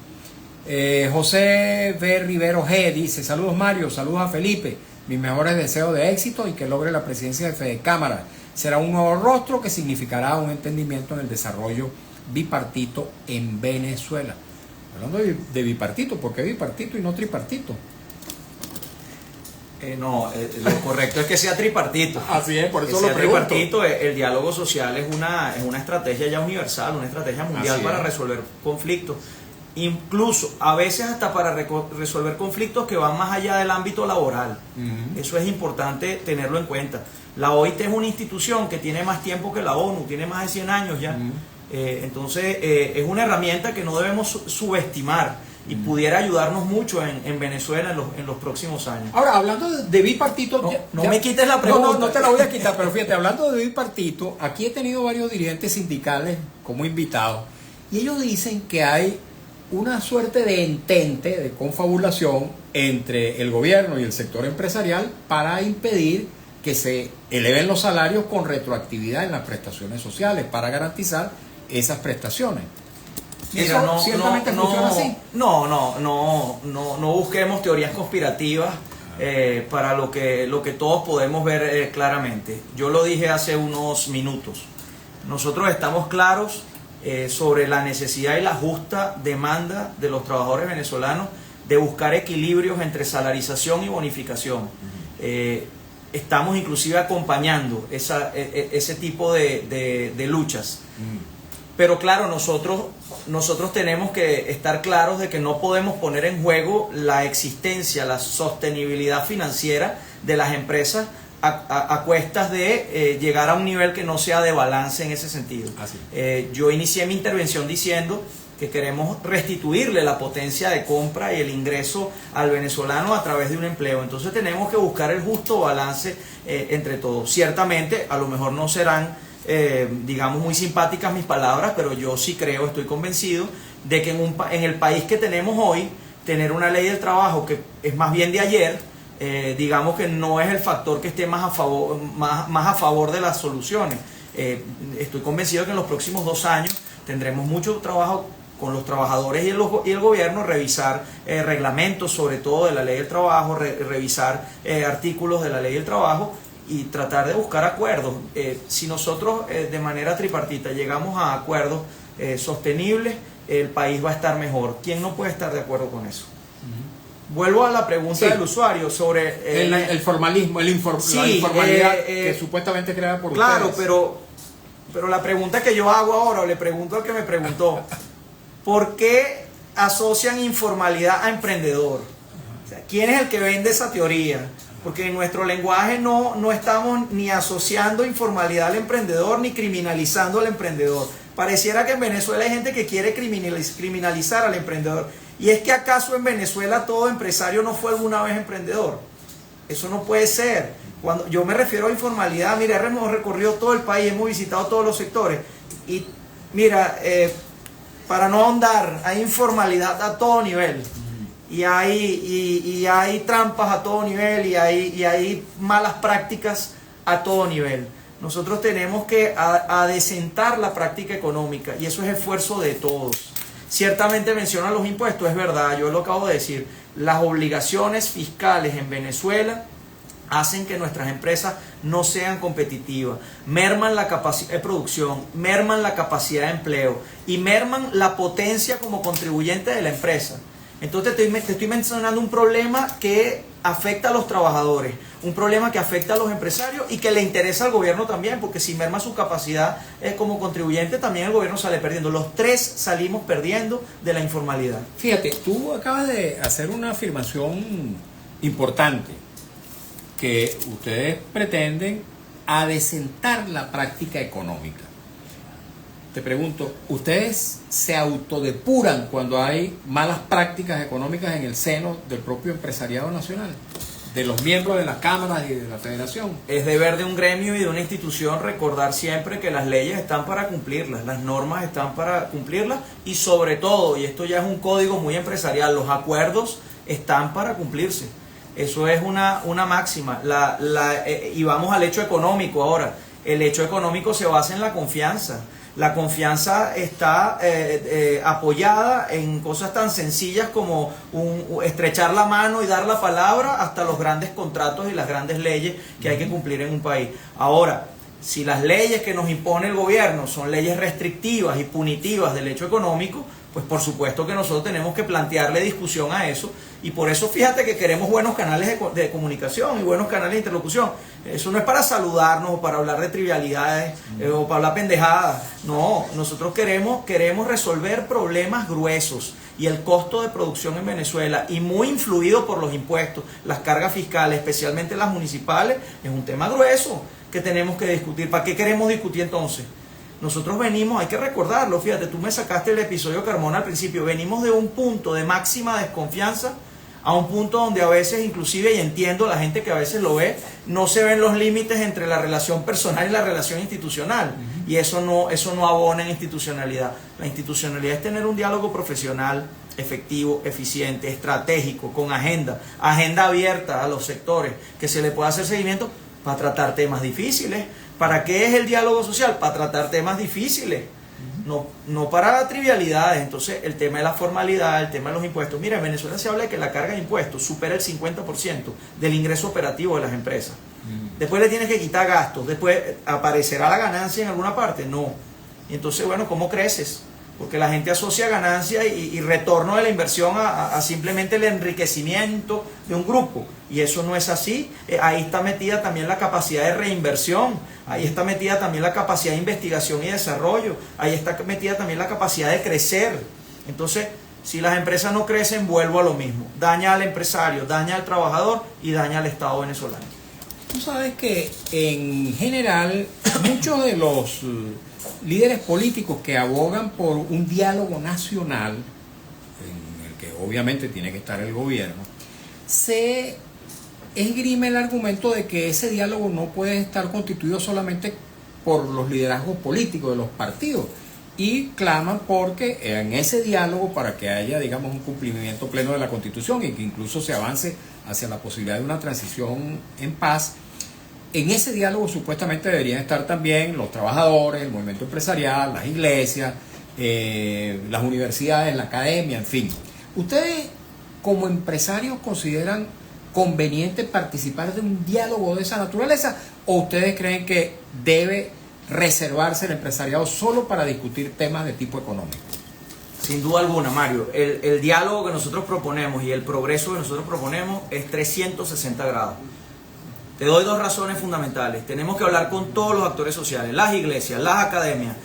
José B. Rivero G. dice, saludos Mario, saludos a Felipe, mis mejores deseos de éxito y que logre la presidencia de Fede Cámara. Será un nuevo rostro que significará un entendimiento en el desarrollo bipartito en Venezuela. Hablando de bipartito, ¿por qué bipartito y no tripartito? Lo correcto es que sea tripartito. Así es, por eso que lo sea pregunto. Tripartito, el diálogo social es una estrategia ya universal, una estrategia mundial para resolver conflictos. Incluso a veces hasta para resolver conflictos que van más allá del ámbito laboral. Eso es importante tenerlo en cuenta. La OIT es una institución que tiene más tiempo que la ONU, tiene más de 100 años ya. Entonces es una herramienta que no debemos subestimar y pudiera ayudarnos mucho en Venezuela en los próximos años. Ahora, hablando de bipartito... No me quites la pregunta. No te la voy a quitar, pero fíjate, hablando de bipartito, aquí he tenido varios dirigentes sindicales como invitados y ellos dicen que hay una suerte de entente, de confabulación entre el gobierno y el sector empresarial para impedir que se eleven los salarios con retroactividad en las prestaciones sociales para garantizar esas prestaciones. Mira, ¿Eso ciertamente funciona así? No busquemos teorías conspirativas para lo que todos podemos ver claramente. Yo lo dije hace unos minutos. Nosotros estamos claros sobre la necesidad y la justa demanda de los trabajadores venezolanos de buscar equilibrios entre salarización y bonificación. Estamos inclusive acompañando ese tipo de luchas. Pero claro, nosotros tenemos que estar claros de que no podemos poner en juego la existencia, la sostenibilidad financiera de las empresas a cuestas de llegar a un nivel que no sea de balance en ese sentido. Yo inicié mi intervención diciendo que queremos restituirle la potencia de compra y el ingreso al venezolano a través de un empleo. Entonces tenemos que buscar el justo balance entre todos. Ciertamente, a lo mejor no serán, digamos, muy simpáticas mis palabras, pero yo sí creo, estoy convencido de que en el país que tenemos hoy, tener una ley del trabajo que es más bien de ayer, digamos que no es el factor que esté más a favor de las soluciones. Estoy convencido que en los próximos 2 años tendremos mucho trabajo con los trabajadores y el gobierno, revisar reglamentos, sobre todo de la ley del trabajo, revisar artículos de la ley del trabajo y tratar de buscar acuerdos. Si nosotros de manera tripartita llegamos a acuerdos sostenibles, el país va a estar mejor. ¿Quién no puede estar de acuerdo con eso? Vuelvo a la pregunta del usuario sobre el formalismo, la informalidad que supuestamente creada por claro, ustedes. pero la pregunta que yo hago ahora, o le pregunto al que me preguntó, ¿por qué asocian informalidad a emprendedor? O sea, ¿quién es el que vende esa teoría? porque en nuestro lenguaje no estamos ni asociando informalidad al emprendedor ni criminalizando al emprendedor. Pareciera que en Venezuela hay gente que quiere criminalizar al emprendedor. Y es que acaso en Venezuela todo empresario no fue alguna vez emprendedor. Eso no puede ser. Cuando yo me refiero a informalidad, mira, hemos recorrido todo el país, hemos visitado todos los sectores. Y mira, para no ahondar, hay informalidad a todo nivel. Y hay trampas a todo nivel y hay malas prácticas a todo nivel. Nosotros tenemos que adecentar la práctica económica y eso es esfuerzo de todos. Ciertamente mencionan los impuestos, es verdad, yo lo acabo de decir. Las obligaciones fiscales en Venezuela hacen que nuestras empresas no sean competitivas, merman la capacidad de producción, merman la capacidad de empleo y merman la potencia como contribuyente de la empresa. Entonces te estoy mencionando un problema que afecta a los trabajadores, un problema que afecta a los empresarios y que le interesa al gobierno también, porque si merma su capacidad como contribuyente, también el gobierno sale perdiendo. Los tres salimos perdiendo de la informalidad. Fíjate, tú acabas de hacer una afirmación importante, que ustedes pretenden adecentar la práctica económica. Te pregunto, ¿ustedes se autodepuran cuando hay malas prácticas económicas en el seno del propio empresariado nacional? De los miembros de las cámaras y de la federación. Es deber de un gremio y de una institución recordar siempre que las leyes están para cumplirlas, las normas están para cumplirlas y sobre todo, y esto ya es un código muy empresarial, los acuerdos están para cumplirse. Eso es una máxima. Y vamos al hecho económico ahora. El hecho económico se basa en la confianza. La confianza está apoyada en cosas tan sencillas como estrechar la mano y dar la palabra hasta los grandes contratos y las grandes leyes que hay que cumplir en un país. Ahora, si las leyes que nos impone el gobierno son leyes restrictivas y punitivas del hecho económico, pues por supuesto que nosotros tenemos que plantearle discusión a eso y por eso fíjate que queremos buenos canales de comunicación y buenos canales de interlocución. Eso no es para saludarnos o para hablar de trivialidades o para hablar pendejadas. No, nosotros queremos resolver problemas gruesos y el costo de producción en Venezuela y muy influido por los impuestos, las cargas fiscales, especialmente las municipales, es un tema grueso que tenemos que discutir. ¿Para qué queremos discutir entonces? Nosotros venimos, hay que recordarlo, fíjate, tú me sacaste el episodio Carmona al principio, venimos de un punto de máxima desconfianza a un punto donde a veces inclusive, y entiendo la gente que a veces lo ve, no se ven los límites entre la relación personal y la relación institucional, y eso no abona en institucionalidad. La institucionalidad es tener un diálogo profesional, efectivo, eficiente, estratégico, con agenda abierta a los sectores, que se le pueda hacer seguimiento para tratar temas difíciles. ¿Para qué es el diálogo social? Para tratar temas difíciles, no para trivialidades. Entonces, el tema de la formalidad, el tema de los impuestos. Mira, en Venezuela se habla de que la carga de impuestos supera el 50% del ingreso operativo de las empresas. Después le tienes que quitar gastos, después aparecerá la ganancia en alguna parte. No. Y entonces, bueno, ¿cómo creces? Porque la gente asocia ganancia y retorno de la inversión a simplemente el enriquecimiento de un grupo. Y eso no es así. Ahí está metida también la capacidad de reinversión. Ahí está metida también la capacidad de investigación y desarrollo. Ahí está metida también la capacidad de crecer. Entonces, si las empresas no crecen, vuelvo a lo mismo. Daña al empresario, daña al trabajador y daña al Estado venezolano. Tú sabes que en general muchos de los líderes políticos que abogan por un diálogo nacional, en el que obviamente tiene que estar el gobierno, se esgrime el argumento de que ese diálogo no puede estar constituido solamente por los liderazgos políticos de los partidos, y claman porque en ese diálogo, para que haya, digamos, un cumplimiento pleno de la Constitución y que incluso se avance hacia la posibilidad de una transición en paz, en ese diálogo supuestamente deberían estar también los trabajadores, el movimiento empresarial, las iglesias, las universidades, la academia, en fin. ¿Ustedes como empresarios consideran conveniente participar de un diálogo de esa naturaleza o ustedes creen que debe reservarse el empresariado solo para discutir temas de tipo económico? Sin duda alguna, Mario, el diálogo que nosotros proponemos y el progreso que nosotros proponemos es 360 grados. Te doy dos razones fundamentales. Tenemos que hablar con todos los actores sociales, las iglesias, las academias,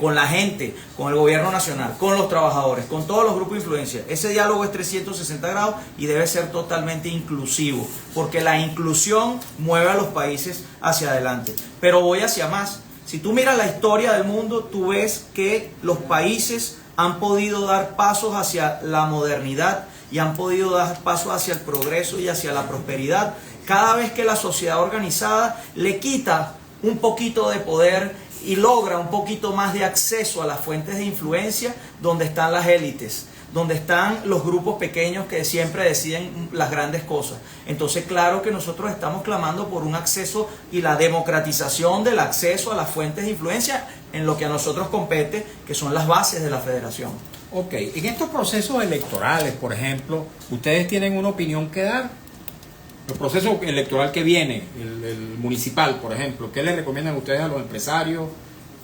con la gente, con el gobierno nacional, con los trabajadores, con todos los grupos de influencia. Ese diálogo es 360 grados y debe ser totalmente inclusivo, porque la inclusión mueve a los países hacia adelante. Pero voy hacia más. Si tú miras la historia del mundo, tú ves que los países han podido dar pasos hacia la modernidad y han podido dar pasos hacia el progreso y hacia la prosperidad cada vez que la sociedad organizada le quita un poquito de poder y logra un poquito más de acceso a las fuentes de influencia donde están las élites, donde están los grupos pequeños que siempre deciden las grandes cosas. Entonces, claro que nosotros estamos clamando por un acceso y la democratización del acceso a las fuentes de influencia en lo que a nosotros compete, que son las bases de la federación. Ok, en estos procesos electorales, por ejemplo, ¿ustedes tienen una opinión que dar? El proceso electoral que viene, el municipal, por ejemplo, ¿qué le recomiendan ustedes a los empresarios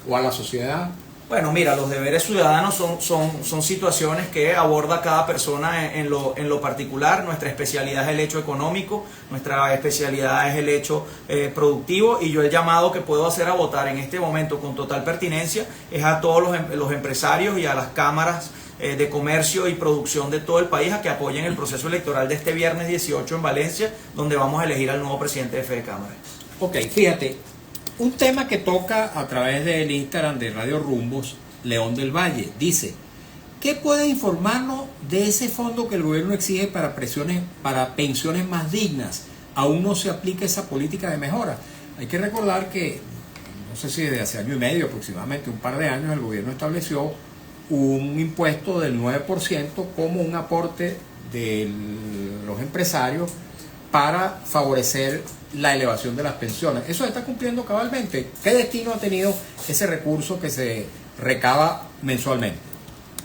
o a la sociedad? Bueno, mira, los deberes ciudadanos son situaciones que aborda cada persona en lo particular. Nuestra especialidad es el hecho económico, nuestra especialidad es el hecho productivo, y yo el llamado que puedo hacer a votar en este momento con total pertinencia es a todos los empresarios y a las cámaras de comercio y producción de todo el país a que apoyen el proceso electoral de este viernes 18 en Valencia, donde vamos a elegir al nuevo presidente de Fede Cámara. Ok, fíjate, un tema que toca a través del Instagram de Radio Rumbos, León del Valle, dice: ¿qué puede informarnos de ese fondo que el gobierno exige para pensiones más dignas? Aún no se aplica esa política de mejora. Hay que recordar que, no sé si desde hace año y medio aproximadamente, un par de años, el gobierno estableció un impuesto del 9% como un aporte de los empresarios para favorecer la elevación de las pensiones. ¿Eso se está cumpliendo cabalmente? ¿Qué destino ha tenido ese recurso que se recaba mensualmente?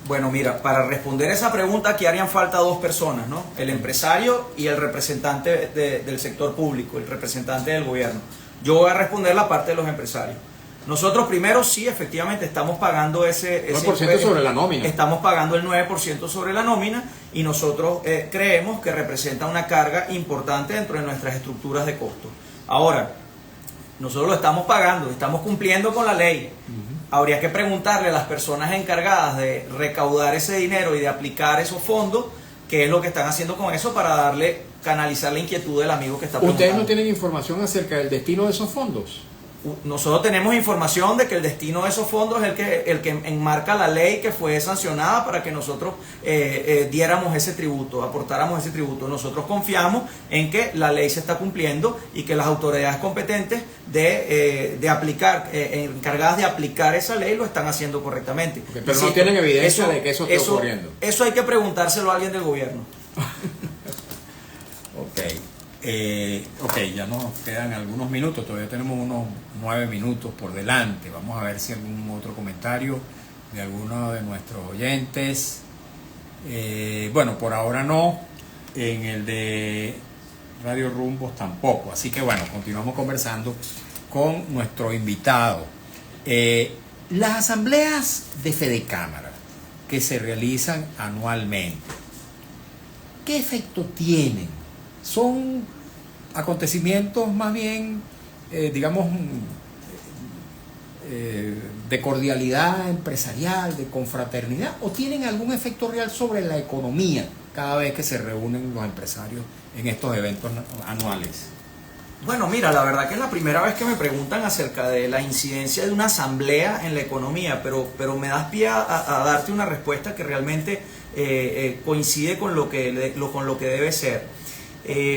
Bueno, mira, para responder esa pregunta aquí harían falta dos personas, ¿no? El empresario y el representante del sector público, el representante del gobierno. Yo voy a responder la parte de los empresarios. Nosotros primero sí, efectivamente, estamos pagando ese 9% sobre la nómina. Estamos pagando el 9% sobre la nómina, y nosotros creemos que representa una carga importante dentro de nuestras estructuras de costo. Ahora, nosotros lo estamos pagando, estamos cumpliendo con la ley. Habría que preguntarle a las personas encargadas de recaudar ese dinero y de aplicar esos fondos qué es lo que están haciendo con eso para canalizar la inquietud del amigo que está preguntando. ¿Ustedes no tienen información acerca del destino de esos fondos? Nosotros tenemos información de que el destino de esos fondos es el que enmarca la ley que fue sancionada para que nosotros diéramos ese tributo, aportáramos ese tributo. Nosotros confiamos en que la ley se está cumpliendo y que las autoridades competentes de aplicar, encargadas de aplicar esa ley, lo están haciendo correctamente. Okay, pero no tienen evidencia de que eso esté ocurriendo. Eso hay que preguntárselo a alguien del gobierno. Ok, ya nos quedan algunos minutos, todavía tenemos unos 9 minutos por delante. Vamos a ver si algún otro comentario de alguno de nuestros oyentes. Bueno, por ahora no, en el de Radio Rumbos tampoco, así que bueno, continuamos conversando con nuestro invitado. Las asambleas de Fede Cámara que se realizan anualmente, ¿qué efecto tienen? ¿Son acontecimientos más bien, digamos, de cordialidad empresarial, de confraternidad, o tienen algún efecto real sobre la economía cada vez que se reúnen los empresarios en estos eventos anuales? Bueno, mira, la verdad que es la primera vez que me preguntan acerca de la incidencia de una asamblea en la economía, pero me das pie a darte una respuesta que realmente coincide con lo que debe ser.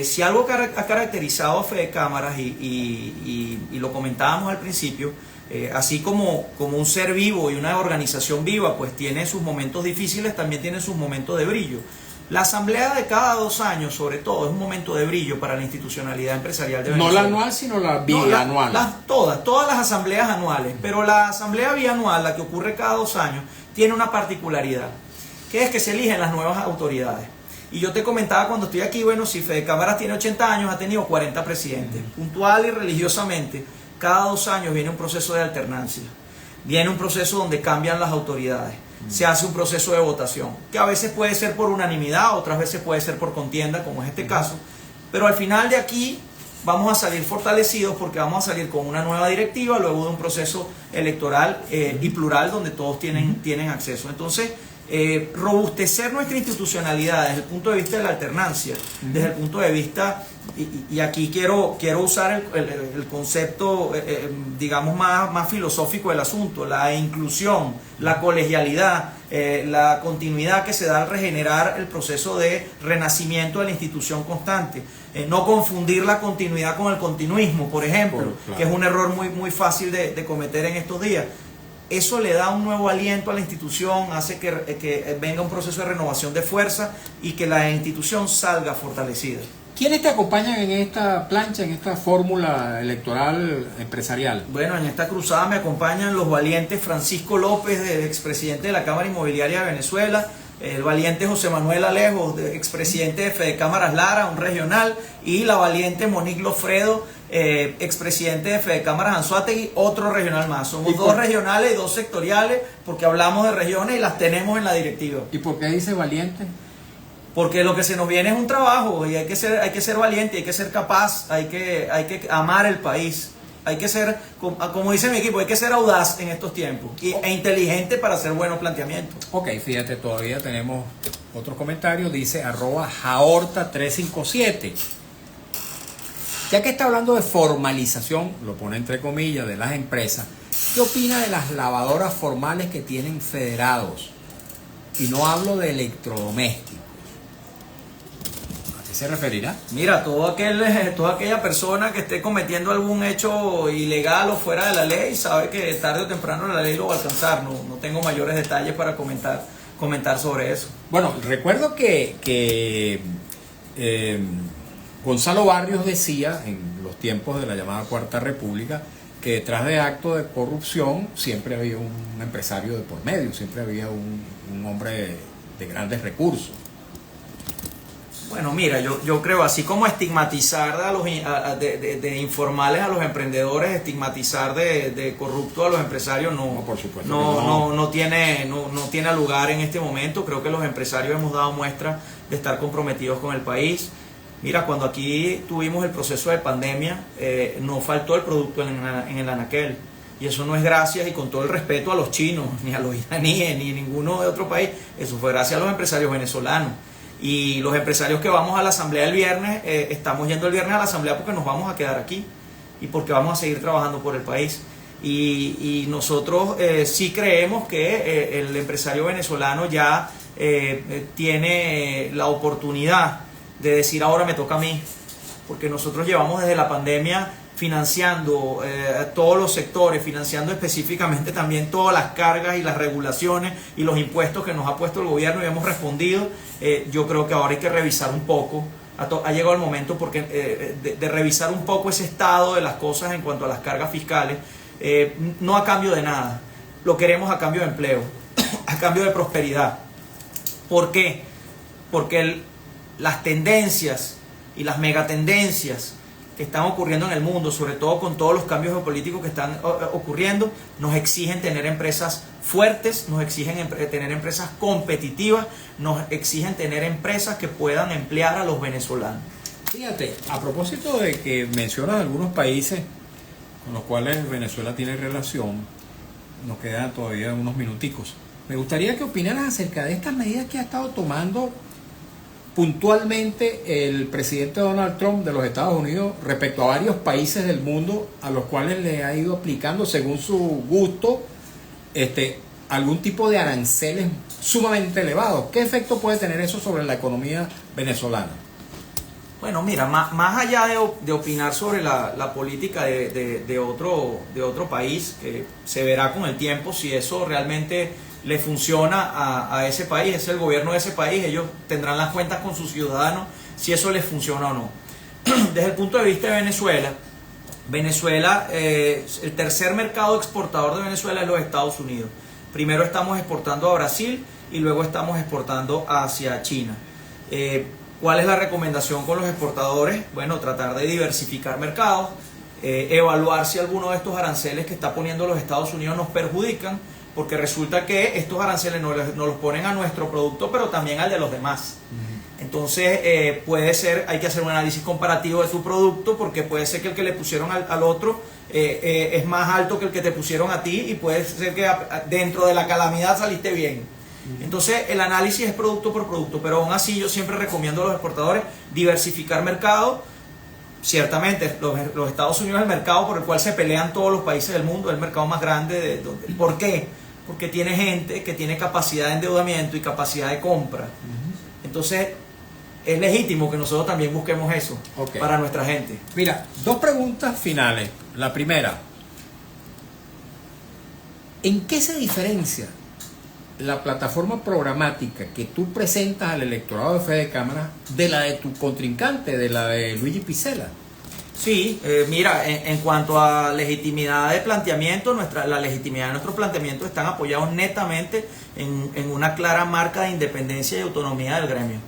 Si algo ha caracterizado a Fede Cámaras y lo comentábamos al principio, así como un ser vivo y una organización viva pues tiene sus momentos difíciles, también tiene sus momentos de brillo. La asamblea de cada 2 años, sobre todo, es un momento de brillo para la institucionalidad empresarial de Venezuela. No la anual, sino la bianual. Todas las asambleas anuales, pero la asamblea bianual, la que ocurre cada 2 años, tiene una particularidad, que es que se eligen las nuevas autoridades. Y yo te comentaba cuando estoy aquí, bueno, si Fede Cámaras tiene 80 años, ha tenido 40 presidentes. Puntual y religiosamente, cada 2 años viene un proceso de alternancia. Viene un proceso donde cambian las autoridades. Se hace un proceso de votación, que a veces puede ser por unanimidad, otras veces puede ser por contienda, como es este caso. Pero al final de aquí, vamos a salir fortalecidos porque vamos a salir con una nueva directiva luego de un proceso electoral y plural donde todos tienen acceso. Entonces, robustecer nuestra institucionalidad desde el punto de vista de la alternancia, desde el punto de vista, y aquí quiero usar el concepto, digamos, más filosófico del asunto, la inclusión, la colegialidad, la continuidad que se da al regenerar el proceso de renacimiento de la institución constante. No confundir la continuidad con el continuismo, por ejemplo, claro, que es un error muy fácil de cometer en estos días. Eso le da un nuevo aliento a la institución, hace que venga un proceso de renovación de fuerza y que la institución salga fortalecida. ¿Quiénes te acompañan en esta plancha, en esta fórmula electoral empresarial? Bueno, en esta cruzada me acompañan los valientes Francisco López, expresidente de la Cámara Inmobiliaria de Venezuela, el valiente José Manuel Alejo, expresidente de Fede Cámaras Lara, un regional, y la valiente Monique Lofredo, expresidente de Fede Cámaras Anzoátegui, otro regional más. Somos dos regionales y dos sectoriales porque hablamos de regiones y las tenemos en la directiva. ¿Y por qué dice valiente? Porque lo que se nos viene es un trabajo y hay que ser valiente, hay que ser capaz, hay que amar el país. Hay que ser, como dice mi equipo, hay que ser audaz en estos tiempos e inteligente para hacer buenos planteamientos. Ok, fíjate, todavía tenemos otro comentario, dice @jaorta357. Ya que está hablando de formalización, lo pone entre comillas, de las empresas, ¿qué opina de las lavadoras formales que tienen federados? Y no hablo de electrodomésticos. ¿A qué se referirá? Mira, toda aquella persona que esté cometiendo algún hecho ilegal o fuera de la ley sabe que tarde o temprano la ley lo va a alcanzar. No tengo mayores detalles para comentar sobre eso. Bueno, recuerdo que Gonzalo Barrios decía en los tiempos de la llamada Cuarta República que detrás de actos de corrupción siempre había un empresario de por medio, siempre había un hombre de grandes recursos. Bueno, mira, yo creo, así como estigmatizar de informales a los emprendedores, estigmatizar de corruptos a los empresarios, no, por supuesto no tiene lugar en este momento. Creo que los empresarios hemos dado muestra de estar comprometidos con el país. Mira, cuando aquí tuvimos el proceso de pandemia, no faltó el producto en el anaquel. Y eso no es gracias, y con todo el respeto a los chinos, ni a los iraníes, ni a ninguno de otro país, eso fue gracias a los empresarios venezolanos. Y los empresarios que vamos a la asamblea el viernes, estamos yendo el viernes a la asamblea porque nos vamos a quedar aquí y porque vamos a seguir trabajando por el país. Y nosotros sí creemos que el empresario venezolano ya tiene la oportunidad de decir ahora me toca a mí, porque nosotros llevamos desde la pandemia financiando todos los sectores, financiando específicamente también todas las cargas y las regulaciones y los impuestos que nos ha puesto el gobierno y hemos respondido. Yo creo que ahora hay que revisar un poco, ha llegado el momento porque de revisar un poco ese estado de las cosas en cuanto a las cargas fiscales, no a cambio de nada, lo queremos a cambio de empleo, a cambio de prosperidad. ¿Por qué? Porque las tendencias y las megatendencias que están ocurriendo en el mundo, sobre todo con todos los cambios geopolíticos que están ocurriendo, nos exigen tener empresas fuertes, nos exigen tener empresas competitivas, nos exigen tener empresas que puedan emplear a los venezolanos. Fíjate, a propósito de que mencionas algunos países con los cuales Venezuela tiene relación, nos quedan todavía unos minuticos. Me gustaría que opinaras acerca de estas medidas que ha estado tomando puntualmente el presidente Donald Trump de los Estados Unidos respecto a varios países del mundo a los cuales le ha ido aplicando según su gusto algún tipo de aranceles sumamente elevados. ¿Qué efecto puede tener eso sobre la economía venezolana? Bueno, mira, más allá de opinar sobre la política de otro país, que se verá con el tiempo si eso realmente le funciona a ese país, es el gobierno de ese país, ellos tendrán las cuentas con sus ciudadanos si eso les funciona o no. Desde el punto de vista de Venezuela, el tercer mercado exportador de Venezuela es los Estados Unidos. Primero estamos exportando a Brasil y luego estamos exportando hacia China. ¿Cuál es la recomendación con los exportadores? Bueno, tratar de diversificar mercados, evaluar si alguno de estos aranceles que está poniendo los Estados Unidos nos perjudican, porque resulta que estos aranceles nos los ponen a nuestro producto, pero también al de los demás. Entonces puede ser, hay que hacer un análisis comparativo de tu producto, porque puede ser que el que le pusieron al otro es más alto que el que te pusieron a ti, y puede ser que dentro de la calamidad saliste bien. Entonces el análisis es producto por producto, pero aún así yo siempre recomiendo a los exportadores diversificar mercado. Ciertamente los Estados Unidos es el mercado por el cual se pelean todos los países del mundo, es el mercado más grande. ¿Por qué? Porque tiene gente que tiene capacidad de endeudamiento y capacidad de compra. Entonces es legítimo que nosotros también busquemos eso para nuestra gente. Mira, 2 preguntas finales. La primera, ¿en qué se diferencia la plataforma programática que tú presentas al electorado de Fede Cámara de la de tu contrincante, de la de Luigi Pizzella? Sí, mira, en cuanto a legitimidad de planteamiento, la legitimidad de nuestros planteamientos están apoyados netamente en una clara marca de independencia y autonomía del gremio.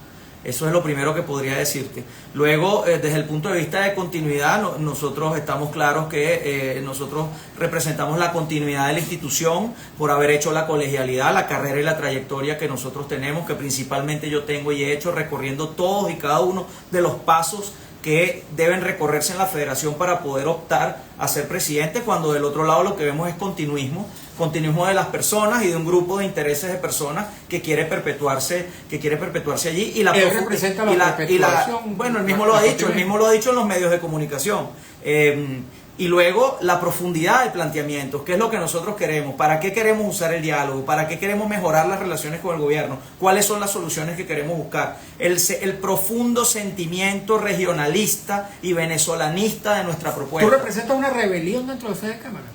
Eso es lo primero que podría decirte. Luego, desde el punto de vista de continuidad, nosotros estamos claros que nosotros representamos la continuidad de la institución por haber hecho la colegialidad, la carrera y la trayectoria que nosotros tenemos, que principalmente yo tengo y he hecho recorriendo todos y cada uno de los pasos que deben recorrerse en la federación para poder optar a ser presidente, cuando del otro lado lo que vemos es continuismo de las personas y de un grupo de intereses de personas que quiere perpetuarse allí. Y él representa la perpetuación. Bueno, él mismo lo ha dicho en los medios de comunicación. Y luego la profundidad de planteamientos, qué es lo que nosotros queremos, para qué queremos usar el diálogo, para qué queremos mejorar las relaciones con el gobierno, cuáles son las soluciones que queremos buscar, el profundo sentimiento regionalista y venezolanista de nuestra propuesta. ¿Tú representas una rebelión dentro de Fede Cámara?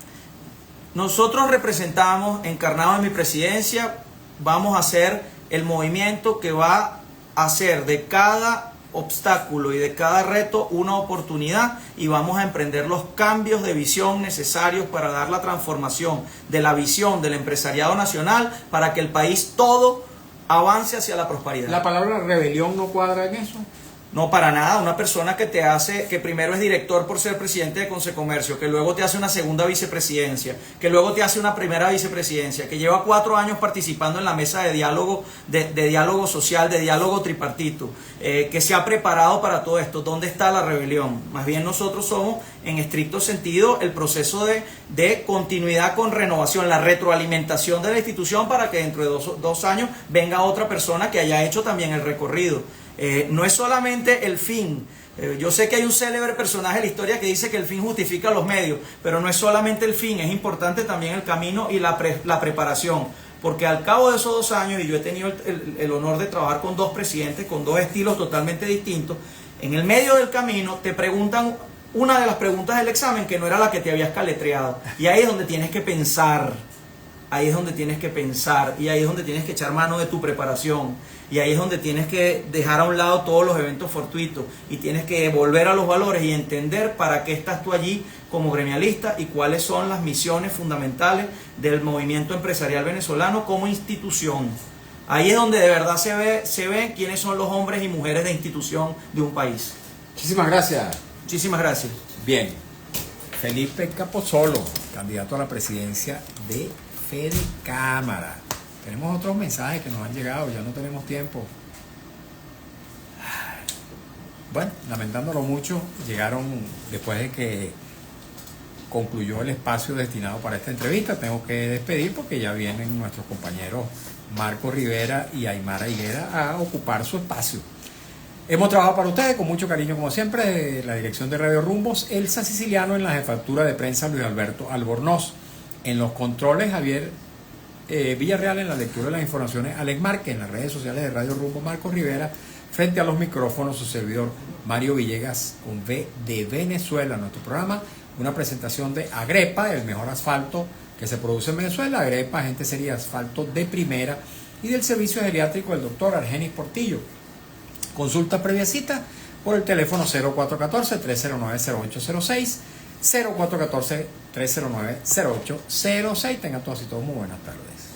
Nosotros representamos, encarnado en mi presidencia, vamos a hacer el movimiento que va a hacer de cada obstáculo y de cada reto una oportunidad, y vamos a emprender los cambios de visión necesarios para dar la transformación de la visión del empresariado nacional para que el país todo avance hacia la prosperidad. ¿La palabra rebelión no cuadra en eso? No, para nada. Una persona que primero es director por ser presidente de Consecomercio, que luego te hace una segunda vicepresidencia, que luego te hace una primera vicepresidencia, que lleva 4 años participando en la mesa de diálogo, de diálogo social, de diálogo tripartito, que se ha preparado para todo esto. ¿Dónde está la rebelión? Más bien nosotros somos, en estricto sentido, el proceso de continuidad con renovación, la retroalimentación de la institución para que dentro de dos años venga otra persona que haya hecho también el recorrido. No es solamente el fin. Yo sé que hay un célebre personaje de la historia que dice que el fin justifica los medios, pero no es solamente el fin, es importante también el camino y la preparación. Porque al cabo de esos 2 años, y yo he tenido el honor de trabajar con 2 presidentes, con 2 estilos totalmente distintos, en el medio del camino te preguntan una de las preguntas del examen que no era la que te habías caletreado. Y ahí es donde tienes que pensar. Ahí es donde tienes que pensar, y ahí es donde tienes que echar mano de tu preparación, y ahí es donde tienes que dejar a un lado todos los eventos fortuitos, y tienes que volver a los valores y entender para qué estás tú allí como gremialista y cuáles son las misiones fundamentales del movimiento empresarial venezolano como institución. Ahí es donde de verdad se ve quiénes son los hombres y mujeres de institución de un país. Muchísimas gracias. Muchísimas gracias. Bien, Felipe Capozolo, candidato a la presidencia de Fede Cámara. Tenemos otros mensajes que nos han llegado, ya no tenemos tiempo. Bueno, lamentándolo mucho, llegaron después de que concluyó el espacio destinado para esta entrevista. Tengo que despedir porque ya vienen nuestros compañeros Marco Rivera y Aymara Higuera a ocupar su espacio. Hemos trabajado para ustedes con mucho cariño, como siempre, de la dirección de Radio Rumbos, Elsa Siciliano, en la jefatura de prensa Luis Alberto Albornoz. En los controles, Javier Villarreal, en la lectura de las informaciones, Alex Márquez, en las redes sociales de Radio Rumbo, Marcos Rivera, frente a los micrófonos, su servidor Mario Villegas, con V de Venezuela. Nuestro programa, una presentación de Agrepa, el mejor asfalto que se produce en Venezuela. Agrepa, gente sería asfalto de primera, y del servicio geriátrico del doctor Argenis Portillo. Consulta previa cita por el teléfono 0414-309-0806, 0414-309-0806. Tengan todos y todos muy buenas tardes.